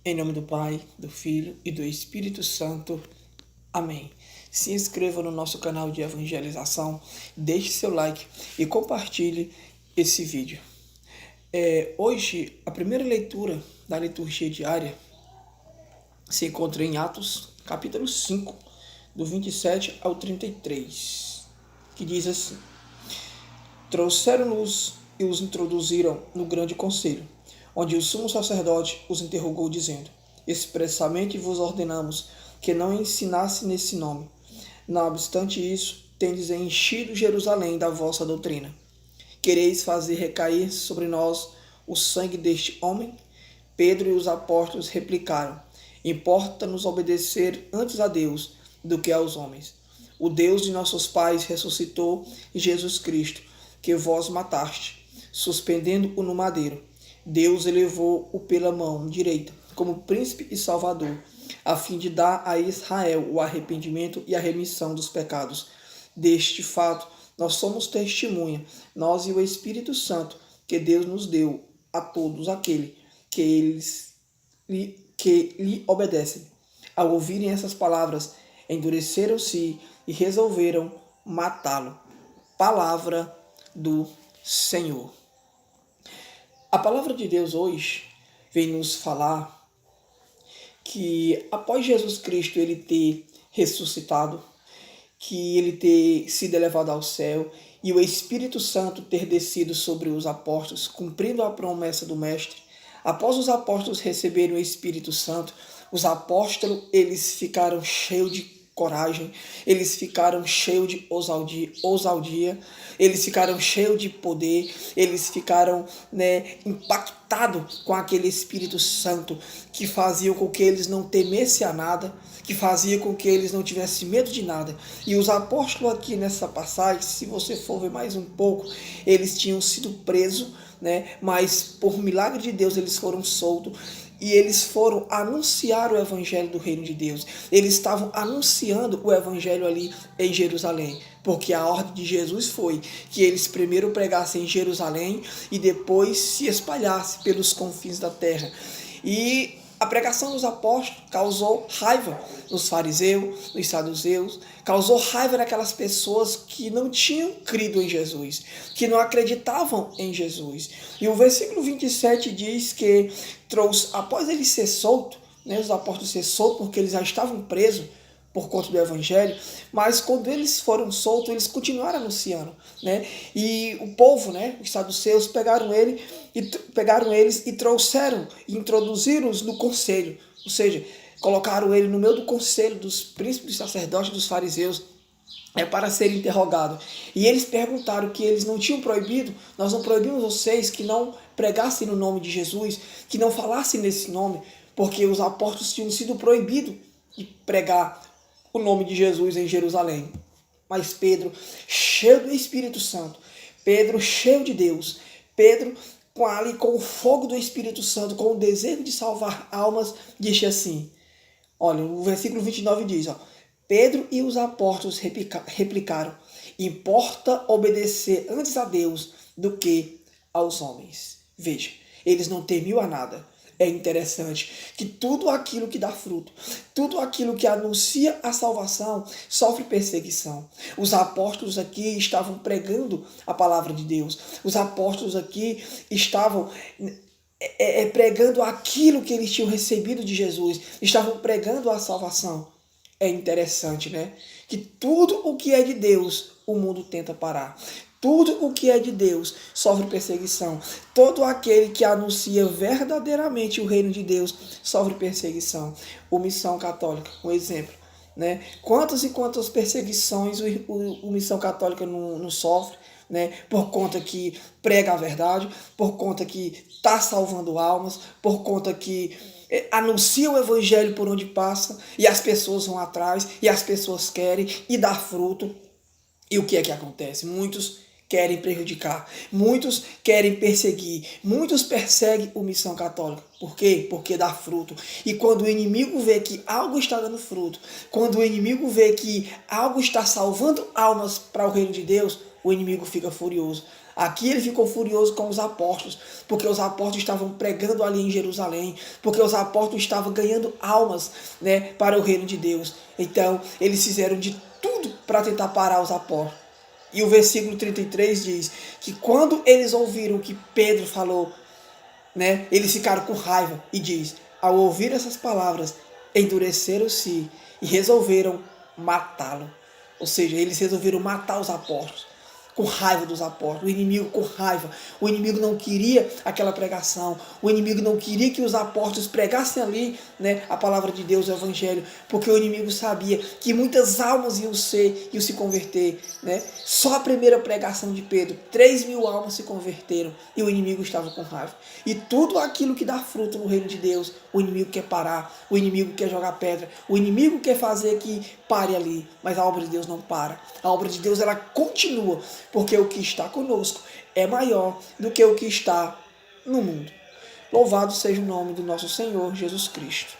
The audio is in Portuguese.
Em nome do Pai, do Filho e do Espírito Santo. Amém. Se inscreva no nosso canal de evangelização, deixe seu like e compartilhe esse vídeo. Hoje, a primeira leitura da liturgia diária se encontra em Atos, capítulo 5, do 27 ao 33, que diz assim: Trouxeram-nos e os introduziram no grande conselho, onde o sumo sacerdote os interrogou, dizendo: Expressamente vos ordenamos que não ensinasse nesse nome. Não obstante isso, tendes enchido Jerusalém da vossa doutrina. Quereis fazer recair sobre nós o sangue deste homem? Pedro e os apóstolos replicaram: Importa-nos obedecer antes a Deus do que aos homens. O Deus de nossos pais ressuscitou Jesus Cristo, que vós mataste, suspendendo-o no madeiro. Deus elevou-o pela mão direita, como príncipe e salvador, a fim de dar a Israel o arrependimento e a remissão dos pecados. Deste fato, nós somos testemunha, nós e o Espírito Santo, que Deus nos deu a todos aqueles que lhe obedecem. Ao ouvirem essas palavras, endureceram-se e resolveram matá-lo. Palavra do Senhor. A palavra de Deus hoje vem nos falar que após Jesus Cristo ele ter ressuscitado, que ele ter sido elevado ao céu e o Espírito Santo ter descido sobre os apóstolos, cumprindo a promessa do Mestre, após os apóstolos receberem o Espírito Santo, os apóstolos eles ficaram cheios de coragem, eles ficaram cheios de ousadia, eles ficaram cheios de poder, eles ficaram impactados com aquele Espírito Santo que fazia com que eles não temessem a nada, que fazia com que eles não tivessem medo de nada. E os apóstolos aqui nessa passagem, se você for ver mais um pouco, eles tinham sido presos, mas por milagre de Deus eles foram soltos. E eles foram anunciar o evangelho do reino de Deus. Eles estavam anunciando o evangelho ali em Jerusalém. Porque a ordem de Jesus foi que eles primeiro pregassem em Jerusalém e depois se espalhassem pelos confins da terra. E a pregação dos apóstolos causou raiva nos fariseus, nos saduceus, causou raiva naquelas pessoas que não tinham crido em Jesus, que não acreditavam em Jesus. E o versículo 27 diz que após ele ser solto, os apóstolos ser soltos porque eles já estavam presos por conta do evangelho, mas quando eles foram soltos, eles continuaram anunciando, E o povo, os saduceus, pegaram eles e trouxeram, e introduziram-os no conselho, ou seja, colocaram ele no meio do conselho dos príncipes, dos sacerdotes, dos fariseus, para ser interrogado. E eles perguntaram que eles não tinham proibido, nós não proibimos vocês que não pregassem no nome de Jesus, que não falassem nesse nome, porque os apóstolos tinham sido proibidos de pregar o nome de Jesus em Jerusalém. Mas Pedro, cheio do Espírito Santo, Pedro cheio de Deus, Pedro com o fogo do Espírito Santo, com o desejo de salvar almas, disse assim, olha, o versículo 29 diz, Pedro e os apóstolos replicaram, importa obedecer antes a Deus do que aos homens. Veja, eles não temiam a nada. É interessante que tudo aquilo que dá fruto, tudo aquilo que anuncia a salvação, sofre perseguição. Os apóstolos aqui estavam pregando a palavra de Deus. Os apóstolos aqui estavam pregando aquilo que eles tinham recebido de Jesus. Estavam pregando a salvação. É interessante, que tudo o que é de Deus, o mundo tenta parar. Tudo o que é de Deus sofre perseguição. Todo aquele que anuncia verdadeiramente o reino de Deus sofre perseguição. O Missão Católica, um exemplo. Quantas e quantas perseguições o Missão Católica não sofre, por conta que prega a verdade, por conta que está salvando almas, por conta que anuncia o evangelho por onde passa, e as pessoas vão atrás, e as pessoas querem, e dá fruto. E o que é que acontece? Muitos querem prejudicar, muitos querem perseguir, muitos perseguem a Missão Católica. Por quê? Porque dá fruto. E quando o inimigo vê que algo está dando fruto, quando o inimigo vê que algo está salvando almas para o reino de Deus, o inimigo fica furioso. Aqui ele ficou furioso com os apóstolos, porque os apóstolos estavam pregando ali em Jerusalém, porque os apóstolos estavam ganhando almas, né, para o reino de Deus. Então, eles fizeram de tudo para tentar parar os apóstolos. E o versículo 33 diz que quando eles ouviram o que Pedro falou, né, eles ficaram com raiva e diz, ao ouvir essas palavras, endureceram-se e resolveram matá-lo. Ou seja, eles resolveram matar os apóstolos, com raiva dos apóstolos, o inimigo com raiva. O inimigo não queria aquela pregação, o inimigo não queria que os apóstolos pregassem ali, né, a palavra de Deus, o evangelho, porque o inimigo sabia que muitas almas iam se converter, né? Só a primeira pregação de Pedro, 3.000 almas se converteram e o inimigo estava com raiva. E tudo aquilo que dá fruto no reino de Deus, o inimigo quer parar, o inimigo quer jogar pedra, o inimigo quer fazer que pare ali, mas a obra de Deus não para. A obra de Deus, ela continua, porque o que está conosco é maior do que o que está no mundo. Louvado seja o nome do nosso Senhor Jesus Cristo.